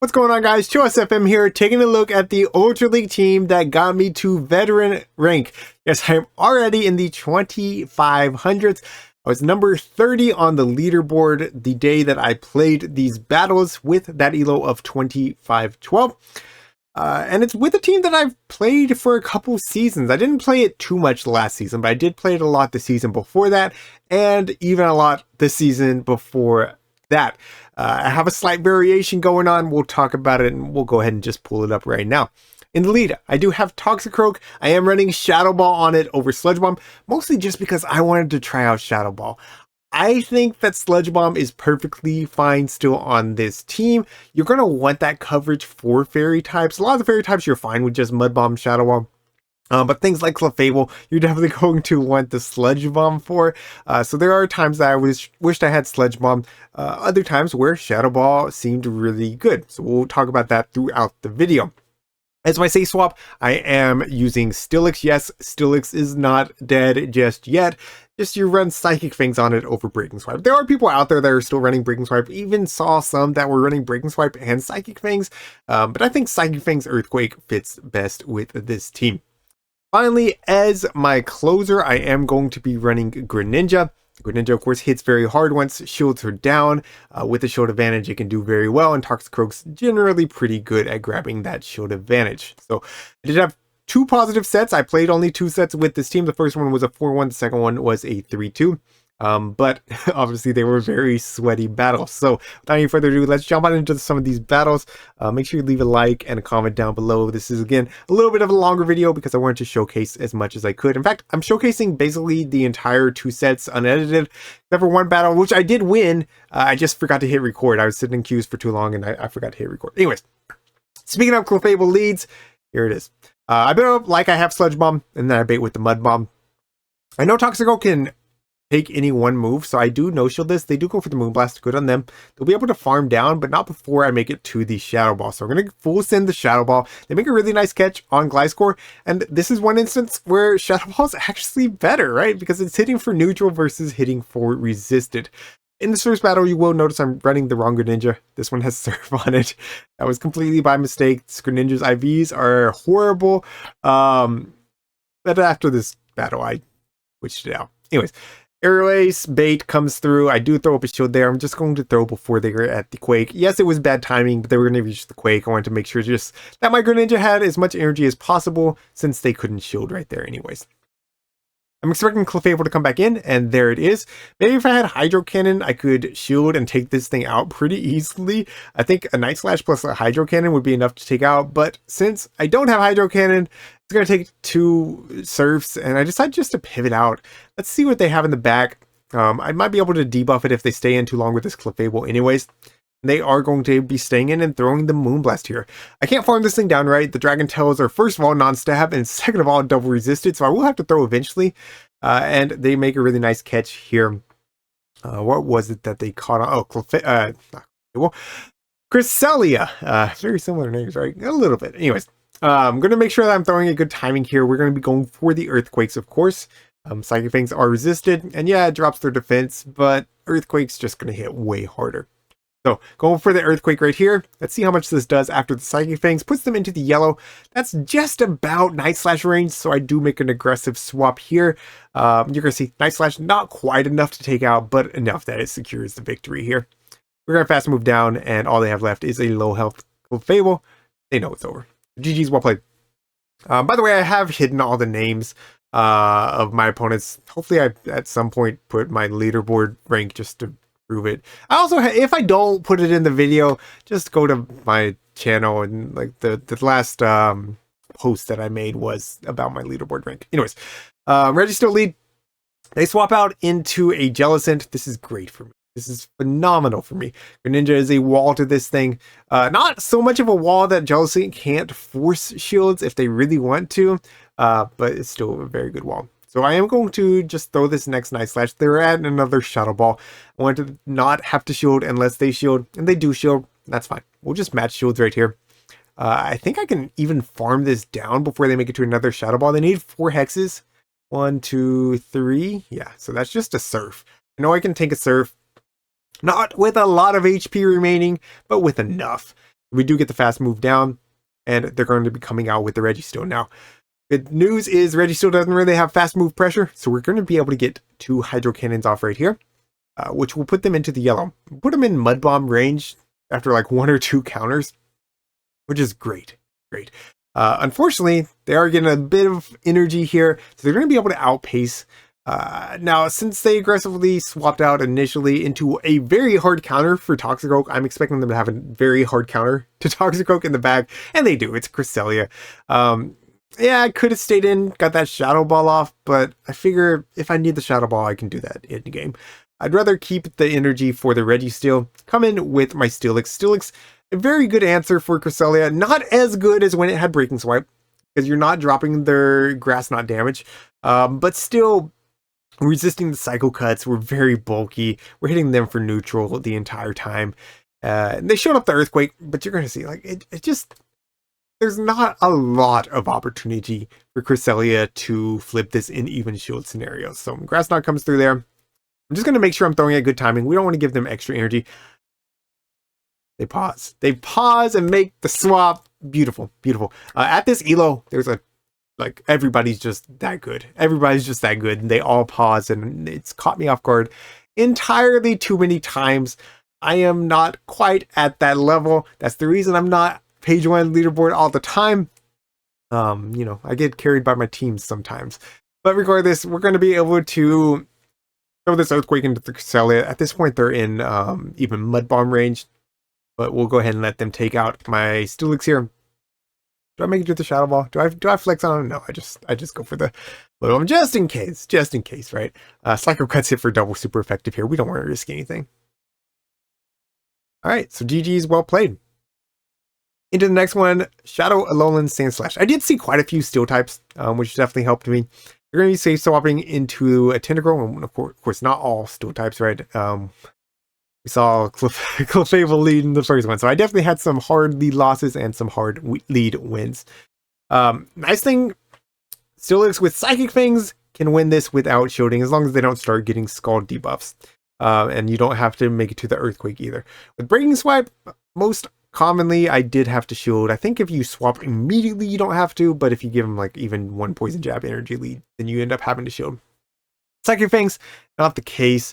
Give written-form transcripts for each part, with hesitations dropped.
What's going on, guys? ChillisFM here, taking a look at the Ultra League team that got me to veteran rank. Yes, I'm already in the 2500s. I was number 30 on the leaderboard the day that I played these battles with that elo of 2512. And it's with a team that I've played for a couple seasons. I didn't play it too much last season, but I did play it a lot the season before that, and even a lot the season before that. I have a slight variation going on. We'll talk about it, and we'll go ahead and just pull it up right now. In the lead, I do have Toxicroak. I am running Shadow Ball on it over Sludge Bomb, mostly just because I wanted to try out Shadow Ball. I think that Sludge Bomb is perfectly fine still on this team. You're going to want that coverage for fairy types. A lot of the fairy types you're fine with just Mud Bomb, Shadow Ball. But things like Clefable, you're definitely going to want the Sludge Bomb for. So there are times that I wished I had Sludge Bomb. Other times where Shadow Ball seemed really good. So we'll talk about that throughout the video. As my safe swap, I am using Steelix. Yes, Steelix is not dead just yet. Just you run Psychic Fangs on it over Breaking Swipe. There are people out there that are still running Breaking Swipe. Even saw some that were running Breaking Swipe and Psychic Fangs. But I think Psychic Fangs Earthquake fits best with this team. Finally, as my closer, I am going to be running Greninja. Greninja, of course, hits very hard once shields are down. With the shield advantage, it can do very well, and Toxicroak's generally pretty good at grabbing that shield advantage. So I did have two positive sets. I played only two sets with this team. The first one was a 4-1, the second one was a 3-2. But obviously they were very sweaty battles. So without any further ado, let's jump on into some of these battles. Make sure you leave a like and a comment down below. This is, again, a little bit of a longer video because I wanted to showcase as much as I could. In fact, I'm showcasing basically the entire two sets unedited, except for one battle, which I did win. I just forgot to hit record. I was sitting in queues for too long and I forgot to hit record. Anyways, speaking of Clefable leads, here it is. I bait up like I have Sludge Bomb, and then I bait with the Mud Bomb. I know Toxicroak can take any one move, so I do no-shield this. They do go for the Moonblast, good on them. They'll be able to farm down, but not before I make it to the Shadow Ball. So we're going to full send the Shadow Ball. They make a really nice catch on Gliscor, and this is one instance where Shadow Ball is actually better, right? Because it's hitting for neutral versus hitting for resisted. In this first battle, you will notice I'm running the wrong Greninja. This one has Surf on it. That was completely by mistake. This Greninja's IVs are horrible. But after this battle, I switched it out. Anyways, Aerial Ace bait comes through. I do throw up a shield there. I'm just going to throw before they were at the Quake. Yes, it was bad timing, but they were going to reach the Quake. I wanted to make sure just that my Greninja had as much energy as possible since they couldn't shield right there anyways. I'm expecting Clefable to come back in, and there it is. Maybe if I had Hydro Cannon, I could shield and take this thing out pretty easily. I think a Night Slash plus a Hydro Cannon would be enough to take out, but since I don't have Hydro Cannon, it's going to take two Surfs, and I decided just to pivot out. Let's see what they have in the back. I might be able to debuff it if they stay in too long with this Clefable anyways. They are going to be staying in and throwing the Moonblast here. I can't farm this thing down right. The Dragon Tails are, first of all, non-stab, and second of all, double resisted, so I will have to throw eventually. And they make a really nice catch here. What was it that they caught on? Oh, Cresselia. Very similar names, right? A little bit. Anyways, I'm going to make sure that I'm throwing a good timing here. We're going to be going for the Earthquakes, of course. Psychic Fangs are resisted, and yeah, it drops their defense, but Earthquake's just going to hit way harder. So going for the Earthquake right here. Let's see how much this does after the Psychic Fangs puts them into the yellow. That's just about Night Slash range, so I do make an aggressive swap here. You're going to see Night Slash not quite enough to take out, but enough that it secures the victory here. We're going to fast move down, and all they have left is a low health Clefable. They know it's over. GG's, well played. By the way, I have hidden all the names of my opponents. Hopefully I at some point put my leaderboard rank just to prove it. I also, if I don't put it in the video, just go to my channel, and like the last post that I made was about my leaderboard rank. Anyways, Reggie still lead. They swap out into a Jellicent. This is great for me. This is phenomenal for me. Greninja is a wall to this thing. Not so much of a wall that Jellicent can't force shields if they really want to, but it's still a very good wall. So I am going to just throw this next Night Slash. They're at another Shadow Ball. I want to not have to shield unless they shield, and they do shield. That's fine. We'll just match shields right here. I think I can even farm this down before they make it to another Shadow Ball. They need 4 hexes. 1, 2, 3. Yeah, so that's just a Surf. I know I can take a Surf. Not with a lot of HP remaining, but with enough. We do get the fast move down, and they're going to be coming out with the Registeel now. Good news is Registeel doesn't really have fast move pressure, so we're going to be able to get 2 Hydro Cannons off right here, which will put them into the yellow. Put them in Mud Bomb range after like 1 or 2 counters, which is great. Great. Unfortunately, they are getting a bit of energy here, so they're going to be able to outpace. Now, since they aggressively swapped out initially into a very hard counter for Toxicroak, I'm expecting them to have a very hard counter to Toxicroak in the back, and they do. It's Cresselia. Yeah, I could have stayed in, got that Shadow Ball off, but I figure if I need the Shadow Ball, I can do that in the game. I'd rather keep the energy for the Registeel, come in with my Steelix. Steelix, a very good answer for Cresselia, not as good as when it had Breaking Swipe, because you're not dropping their Grass Knot damage, but still resisting the Psycho Cuts. We're very bulky. We're hitting them for neutral the entire time. They showed up the Earthquake, but you're going to see, like, it just... There's not a lot of opportunity for Cresselia to flip this in even shield scenarios. So Grass Knot comes through there. I'm just going to make sure I'm throwing at good timing. We don't want to give them extra energy. They pause. They pause and make the swap. Beautiful, beautiful. At this elo, there's a, like, everybody's just that good. Everybody's just that good. And they all pause, and it's caught me off guard entirely too many times. I am not quite at that level. That's the reason I'm not page 1 leaderboard all the time. You know, I get carried by my teams sometimes. But regardless, we're going to be able to throw this Earthquake into the Cresselia. At this point, they're in even Mud Bomb range. But we'll go ahead and let them take out my Steelix here. Do I make it to the Shadow Ball? Do I flex on it? No, I just go for the little one just in case, right? Psycho Cuts hit for double super effective here. We don't want to risk anything. All right, so GG's, well played. Into the next one, Shadow Alolan Sandslash. I did see quite a few Steel types, which definitely helped me. You're going to be safe swapping into a Tentacruel, and of course, not all Steel types, right? We saw Clefable lead in the first one, so I definitely had some hard lead losses and some hard lead wins. Nice thing, Steelix with Psychic Fangs can win this without shielding, as long as they don't start getting Scald debuffs. And you don't have to make it to the Earthquake either. With Breaking Swipe, most commonly, I did have to shield. I think if you swap immediately, you don't have to, but if you give them like even 1 Poison Jab energy lead, then you end up having to shield. Psychic Fangs, not the case.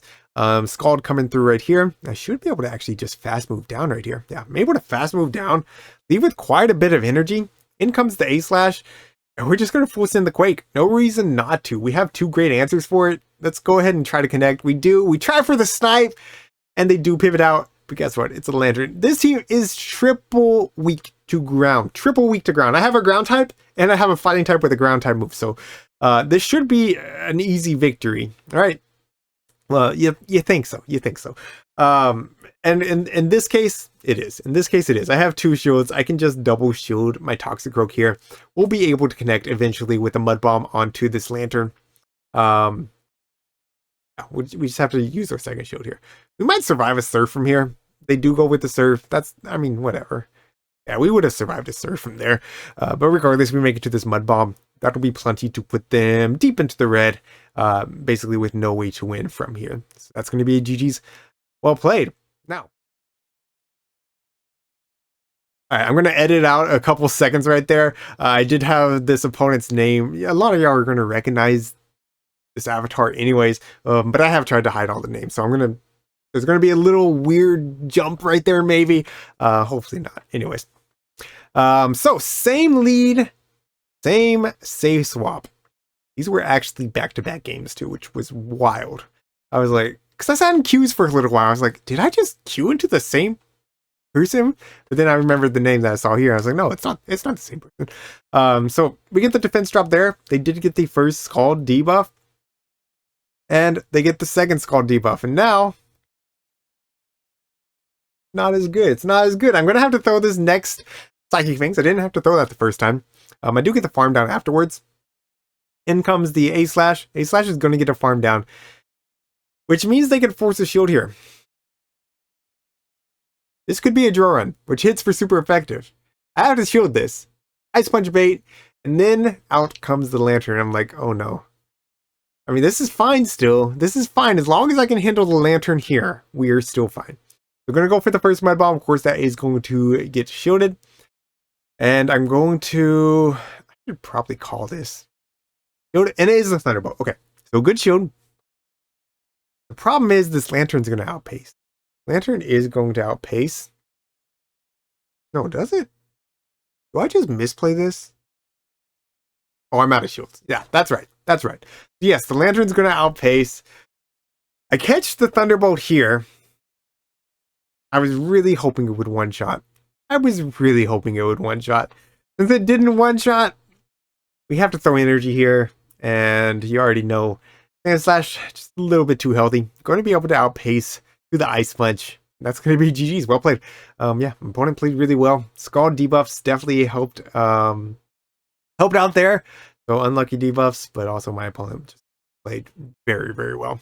Scald coming through right here. I should be able to actually just fast move down right here. Yeah, I'm able to fast move down, leave with quite a bit of energy. In comes the A-Slash, and we're just going to full send the Quake. No reason not to. We have 2 great answers for it. Let's go ahead and try to connect. We do. We try for the Snipe, and they do pivot out. But guess what? It's a Lantern. This team is triple weak to ground. Triple weak to ground. I have a ground type, and I have a fighting type with a ground type move. So this should be an easy victory. All right. Well, you think so. You think so. And in this case, it is. In this case, it is. I have 2 shields. I can just double shield my Toxicroak here. We'll be able to connect eventually with a Mud Bomb onto this Lantern. We just have to use our second shield here. We might survive a Surf from here. They do go with the Surf. That's, I mean, whatever. Yeah, we would have survived a Surf from there. But regardless, we make it to this Mud Bomb. That'll be plenty to put them deep into the red, basically with no way to win from here. So that's going to be a GG's. Well played. Now, all right, I'm going to edit out a couple seconds right there. I did have this opponent's name. A lot of y'all are going to recognize this avatar anyways, but I have tried to hide all the names. So there's going to be a little weird jump right there, maybe. Hopefully not. Anyways. So same lead, same save swap. These were actually back-to-back games too, which was wild. I was like, because I sat in queues for a little while. I was like, did I just queue into the same person? But then I remembered the name that I saw here. I was like, no, it's not the same person. So we get the defense drop there. They did get the first Scald debuff. And they get the second Scald debuff. And now, not as good. It's not as good. I'm going to have to throw this next Psychic Fangs. I didn't have to throw that the first time. I do get the farm down afterwards. In comes the A-Slash. A-Slash is going to get a farm down, which means they can force a shield here. This could be a draw run, which hits for super effective. I have to shield this. Ice Punch bait, and then out comes the Lantern. I'm like, oh no. I mean, this is fine still. This is fine. As long as I can handle the Lantern here, we are still fine. We're going to go for the first Mud Bomb. Of course, that is going to get shielded. And I'm going to... I should probably call this. Shield, and it is a Thunderbolt. Okay, so good shield. The problem is this Lantern's going to outpace. Lantern is going to outpace. No, does it? Do I just misplay this? Oh, I'm out of shields. Yeah, that's right. That's right. Yes, the Lantern's going to outpace. I catch the Thunderbolt here. I was really hoping it would one-shot. Since it didn't one-shot, we have to throw energy here. And you already know. Sand Slash, just a little bit too healthy. Going to be able to outpace through the Ice Punch. That's going to be GG's. Well played. Yeah, opponent played really well. Scald debuffs definitely helped out there. So unlucky debuffs, but also my opponent just played very, very well.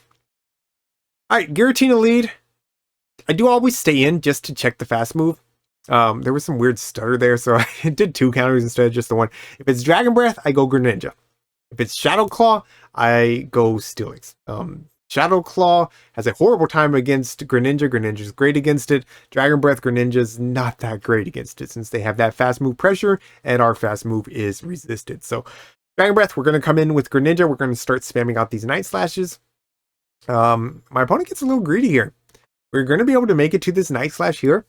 All right, Giratina lead. I do always stay in just to check the fast move. There was some weird stutter there, so I did 2 counters instead of just the 1. If it's Dragon Breath, I go Greninja. If it's Shadow Claw, I go Steelix. Shadow Claw has a horrible time against Greninja. Greninja's great against it. Dragon Breath, Greninja's not that great against it since they have that fast move pressure and our fast move is resisted. So Dragon Breath, we're going to come in with Greninja. We're going to start spamming out these Night Slashes. My opponent gets a little greedy here. We're going to be able to make it to this Night Slash here.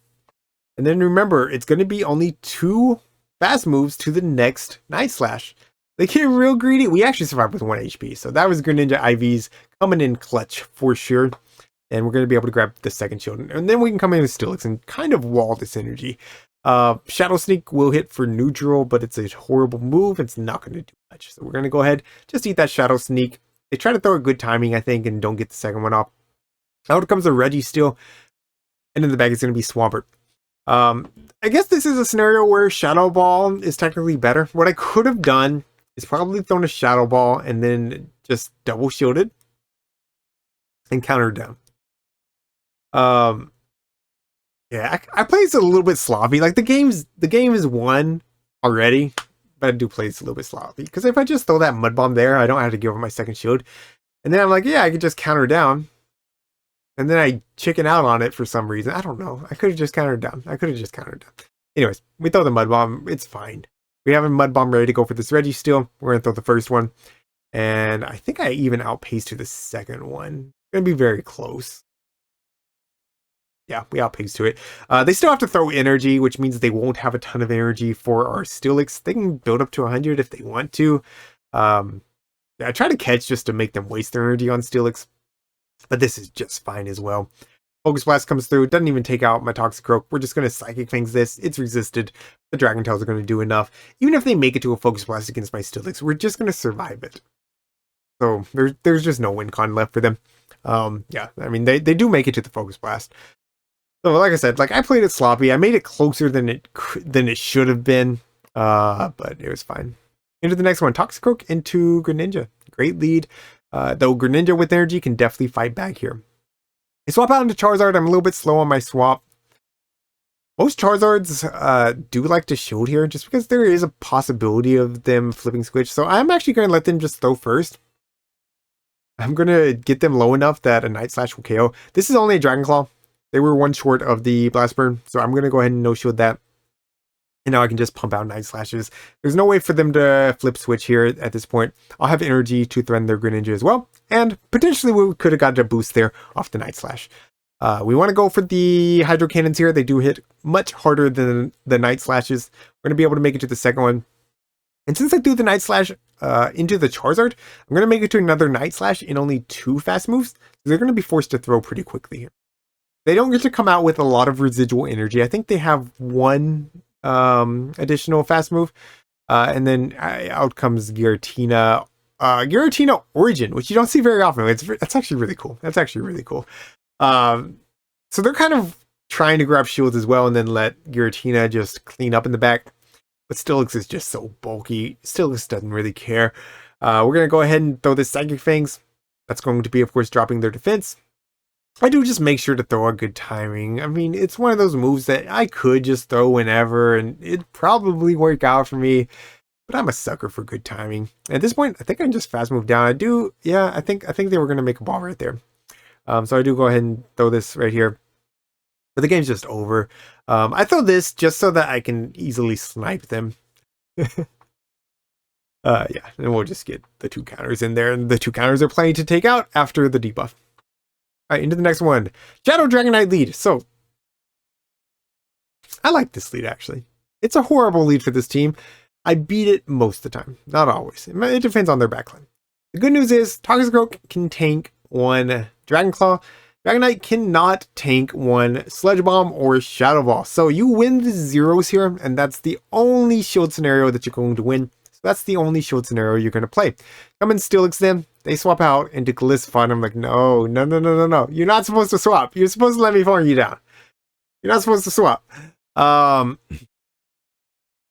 And then remember, it's going to be only 2 fast moves to the next Night Slash. They get real greedy. We actually survived with 1 HP. So that was Greninja IVs coming in clutch for sure. And we're going to be able to grab the second shield. And then we can come in with Steelix and kind of wall this energy. Shadow Sneak will hit for neutral, but it's a horrible move. It's not going to do much. So we're going to go ahead, just eat that Shadow Sneak. They try to throw a good timing, I think, and don't get the second one off. Out comes a Registeel. And in the back, it's going to be Swampert. I guess this is a scenario where Shadow Ball is technically better. What I could have done is probably thrown a Shadow Ball and then just double shielded and countered down. Yeah, I play this a little bit sloppy. Like the game is won already, but I do play this a little bit sloppy because if I just throw that Mud Bomb there, I don't have to give up my second shield. And then I'm like, yeah, I could just counter down. And then I chicken out on it for some reason. I don't know. I could have just countered down. Anyways, we throw the Mud Bomb. It's fine. We have a Mud Bomb ready to go for this Registeel. We're going to throw the first one. And I think I even outpaced to the second one. It's going to be very close. Yeah, we outpaced to it. They still have to throw energy, which means they won't have a ton of energy for our Steelix. They can build up to 100 if they want to. Yeah, I try to catch just to make them waste their energy on Steelix. But this is just fine as well. Focus Blast comes through. It doesn't even take out my Toxicroak. We're just going to Psychic Fangs this. It's resisted. The Dragon Tails are going to do enough. Even if they make it to a Focus Blast against my Steelix, we're just going to survive it. So there's just no win con left for them. Yeah, I mean, they do make it to the Focus Blast. So like I said, like I played it sloppy. I made it closer than it should have been. But it was fine. Into the next one. Toxicroak into Greninja. Great lead. Though Greninja with energy can definitely fight back here. I swap out into Charizard. I'm a little bit slow on my swap. Most Charizards do like to shield here just because there is a possibility of them flipping switch. So I'm actually going to let them just throw first. I'm going to get them low enough that a Night Slash will KO. This is only a Dragon Claw. They were 1 short of the Blast Burn. So I'm going to go ahead and no shield that. And now I can just pump out Night Slashes. There's no way for them to flip switch here at this point. I'll have energy to threaten their Greninja as well. And potentially we could have got a boost there off the Night Slash. We want to go for the Hydro Cannons here. They do hit much harder than the Night Slashes. We're going to be able to make it to the second one. And since I threw the Night Slash into the Charizard, I'm going to make it to another Night Slash in only 2 fast moves. They're going to be forced to throw pretty quickly here. They don't get to come out with a lot of residual energy. I think they have 1... additional fast move, and then out comes Giratina. Giratina Origin, which you don't see very often. That's actually really cool. So they're kind of trying to grab shields as well, and then let Giratina just clean up in the back. But Steelix is just so bulky. Steelix doesn't really care. We're gonna go ahead and throw this Psychic Fangs. That's going to be, of course, dropping their defense. I do just make sure to throw a good timing. I mean, it's one of those moves that I could just throw whenever, and it'd probably work out for me. But I'm a sucker for good timing. At this point, I think I can just fast move down. I think they were going to make a ball right there. So I do go ahead and throw this right here. But the game's just over. I throw this just so that I can easily snipe them. Yeah, and we'll just get the 2 counters in there, and the 2 counters are plenty to take out after the debuff. All right, into the next one. Shadow Dragonite lead. So, I like this lead, actually. It's a horrible lead for this team. I beat it most of the time. Not always. It depends on their backline. The good news is, Toxicroak can tank 1 Dragon Claw. Dragonite cannot tank 1 Sludge Bomb or Shadow Ball. So, you win the zeros here, and that's the only shield scenario that you're going to win. So, that's the only shield scenario you're going to play. Come in Steelix then. They swap out into ChillisFM. I'm like, no. You're not supposed to swap. You're supposed to let me farm you down. You're not supposed to swap.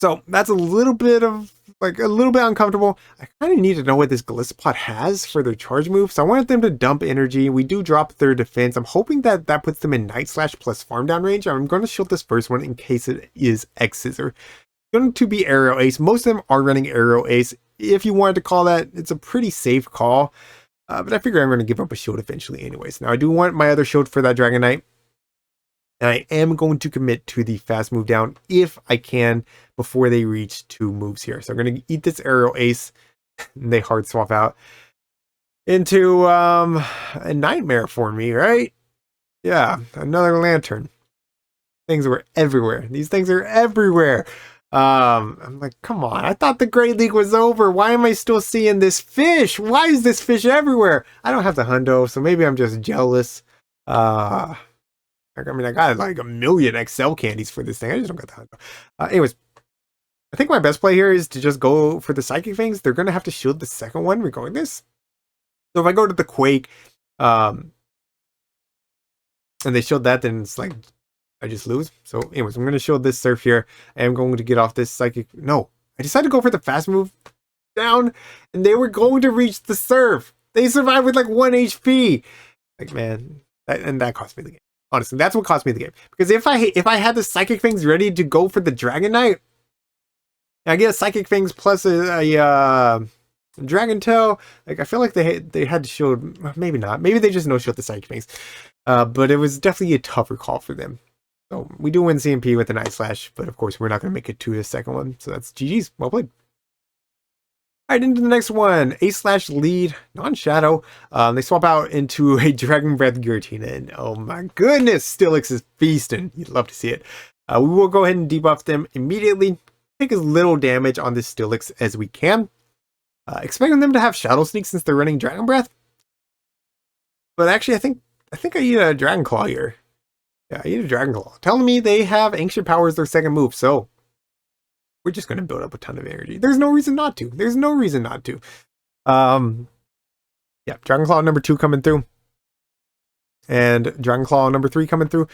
So that's a little bit uncomfortable. I kind of need to know what this ChillisFM has for their charge move. So I wanted them to dump energy. We do drop their defense. I'm hoping that that puts them in Night Slash plus farm down range. I'm going to shield this first one in case it is X Scissor. It's going to be Aerial Ace. Most of them are running Aerial Ace. If you wanted to call that, it's a pretty safe call. But I figure I'm going to give up a shield eventually anyways. Now I do want my other shield for that Dragonite. And I am going to commit to the fast move down if I can before they reach 2 moves here. So I'm going to eat this Aerial Ace. And they hard swap out into a nightmare for me, right? Yeah, another Lantern. Things were everywhere. These things are everywhere. I'm like, come on. I thought the Great League was over. Why am I still seeing this fish? Why is this fish everywhere? I don't have the hundo, so maybe I'm just jealous. I mean, I got like 1 million XL candies for this thing. I just don't got the hundo. Anyways, I think my best play here is to just go for the Psychic Fangs. They're going to have to shield the second one regardless. So if I go to the Quake, and they shield that, then it's like, I just lose. So anyways, I'm going to shield this Surf here. I am going to get off this Psychic. No, I decided to go for the fast move down, and they were going to reach the Surf. They survived with like 1 HP. Like, man, that cost me the game. Honestly, that's what cost me the game. Because if I had the Psychic Fangs ready to go for the Dragonite, I get a Psychic Fangs plus a Dragon Tail. Like, I feel like they had to shield. Maybe not. Maybe they just no shield the Psychic Fangs. But it was definitely a tougher call for them. So we do win CMP with the Night Slash, but of course we're not going to make it to the second one. So that's GG's. Well played. All right, into the next one. Ace Slash lead, non-shadow. They swap out into a Dragon Breath Giratina, and oh my goodness, Steelix is feasting. You'd love to see it. We will go ahead and debuff them immediately. Take as little damage on this Steelix as we can. Expecting them to have Shadow Sneak since they're running Dragon Breath. But actually, I think I eat a Dragon Claw here. Yeah, I eat a Dragon Claw. Telling me they have Ancient Power as their second move, so we're just going to build up a ton of energy. There's no reason not to. There's no reason not to. Yeah, Dragon Claw number 2 coming through. And Dragon Claw number 3 coming through.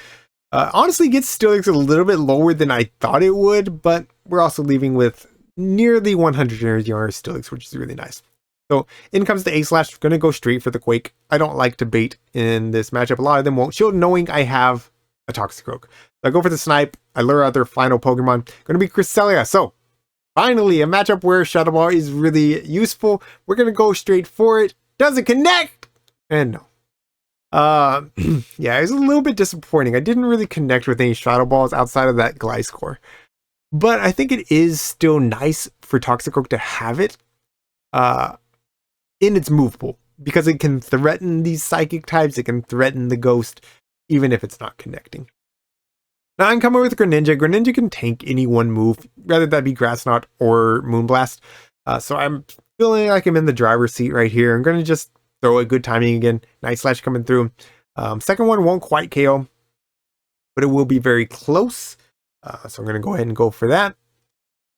Honestly, gets Steelix a little bit lower than I thought it would, but we're also leaving with nearly 100 energy on our Steelix, which is really nice. So in comes the Ace Slash. Going to go straight for the Quake. I don't like to bait in this matchup. A lot of them won't shield, knowing I have a Toxicroak. So I go for the Snipe. I lure out their final Pokemon. Going to be Cresselia. So finally, a matchup where Shadow Ball is really useful. We're going to go straight for it. Doesn't connect. And no. Yeah, it was a little bit disappointing. I didn't really connect with any Shadow Balls outside of that Gliscor. But I think it is still nice for Toxicroak to have it in its movable, because it can threaten these psychic types. It can threaten the ghost, even if it's not connecting. Now I'm coming with Greninja. Greninja can tank any one move, whether that be Grass Knot or Moonblast. So I'm feeling like I'm in the driver's seat right here. I'm going to just throw a good timing again. Night Slash coming through. Second one won't quite KO, but it will be very close. So I'm going to go ahead and go for that.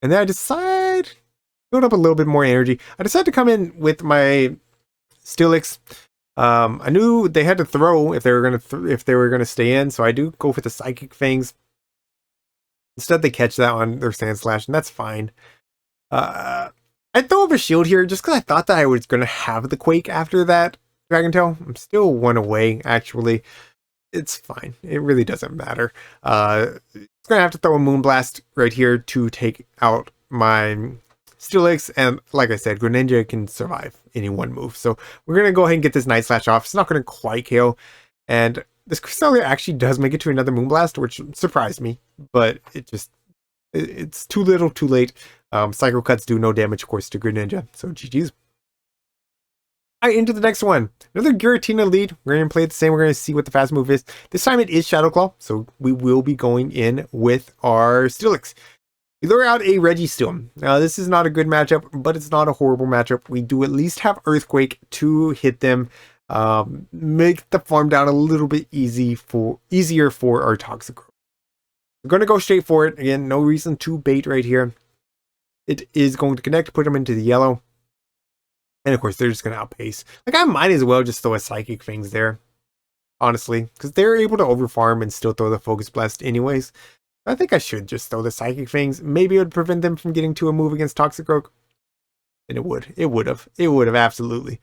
And then I decide, build up a little bit more energy. I decided to come in with my Steelix. I knew they had to throw if they were going to stay in, so I do go for the Psychic Fangs. Instead, they catch that on their Sand Slash, and that's fine. I throw up a shield here just because I thought that I was going to have the Quake after that Dragon Tail. I'm still 1 away, actually. It's fine. It really doesn't matter. It's going to have to throw a Moonblast right here to take out my Steelix, and like I said, Greninja can survive any one move. So we're going to go ahead and get this Night Slash off. It's not going to quite KO. And this Cresselia actually does make it to another Moonblast, which surprised me, but it's too little, too late. Psycho Cuts do no damage, of course, to Greninja, so GG's. All right, into the next one. Another Giratina lead. We're going to play it the same. We're going to see what the fast move is. This time it is Shadow Claw, so we will be going in with our Steelix. We lure out a Registeel. Now, this is not a good matchup, but it's not a horrible matchup. We do at least have Earthquake to hit them. Make the farm down a little bit easier for our Toxicroak. We're going to go straight for it. Again, no reason to bait right here. It is going to connect, put them into the yellow. And of course, they're just going to outpace. Like, I might as well just throw a Psychic Fangs there, honestly, because they're able to overfarm and still throw the Focus Blast anyways. I think I should just throw the Psychic Fangs. Maybe it would prevent them from getting to a move against Toxicroak. And it would. It would have. It would have, absolutely.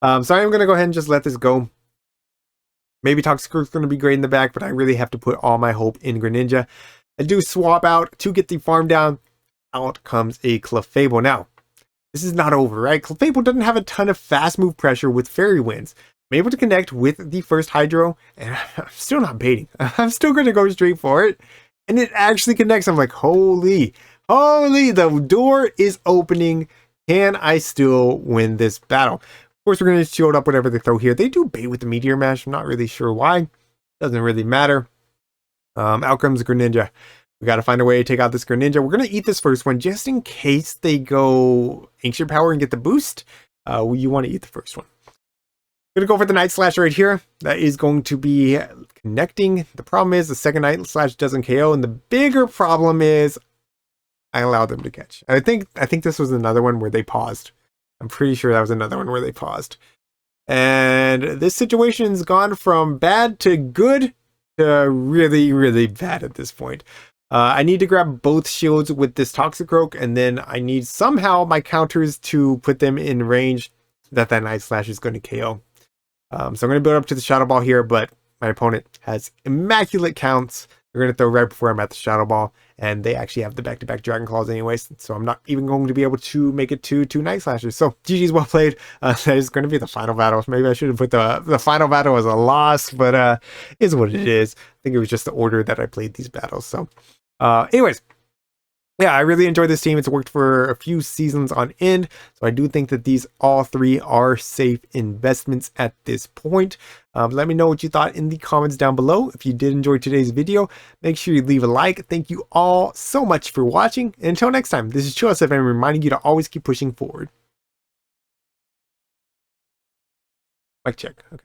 So I'm going to go ahead and just let this go. Maybe Toxicroak's going to be great in the back, but I really have to put all my hope in Greninja. I do swap out to get the farm down. Out comes a Clefable. Now, this is not over, right? Clefable doesn't have a ton of fast move pressure with Fairy Winds. I'm able to connect with the first Hydro, and I'm still not baiting. I'm still going to go straight for it. And it actually connects. I'm like, holy, the door is opening. Can I still win this battle? Of course, we're going to shield up whatever they throw here. They do bait with the Meteor Mash. I'm not really sure why. Doesn't really matter. Out comes Greninja. We got to find a way to take out this Greninja. We're going to eat this first one just in case they go Ancient Power and get the boost. You want to eat the first one. Going to go for the Night Slash right here. That is going to be connecting. The problem is the second Night Slash doesn't KO, and the bigger problem is I allowed them to catch. I think this was another one where they paused. I'm pretty sure that was another one where they paused. And this situation's gone from bad to good to really, really bad at this point. I need to grab both shields with this Toxicroak, and then I need somehow my counters to put them in range that Night Slash is going to KO. So I'm going to build up to the Shadow Ball here, but my opponent has immaculate counts. They're going to throw right before I'm at the Shadow Ball, and they actually have the back-to-back Dragon Claws anyways, so I'm not even going to be able to make it to 2 Night Slashers. So GG's, well played. That is going to be the final battle. Maybe I should have put the final battle as a loss, but is what it is. I think it was just the order that I played these battles. So anyways, yeah, I really enjoyed this team. It's worked for a few seasons on end. So I do think that these all three are safe investments at this point. Let me know what you thought in the comments down below. If you did enjoy today's video, make sure you leave a like. Thank you all so much for watching. And until next time, this is ChillisFM reminding you to always keep pushing forward. Mic check. Okay.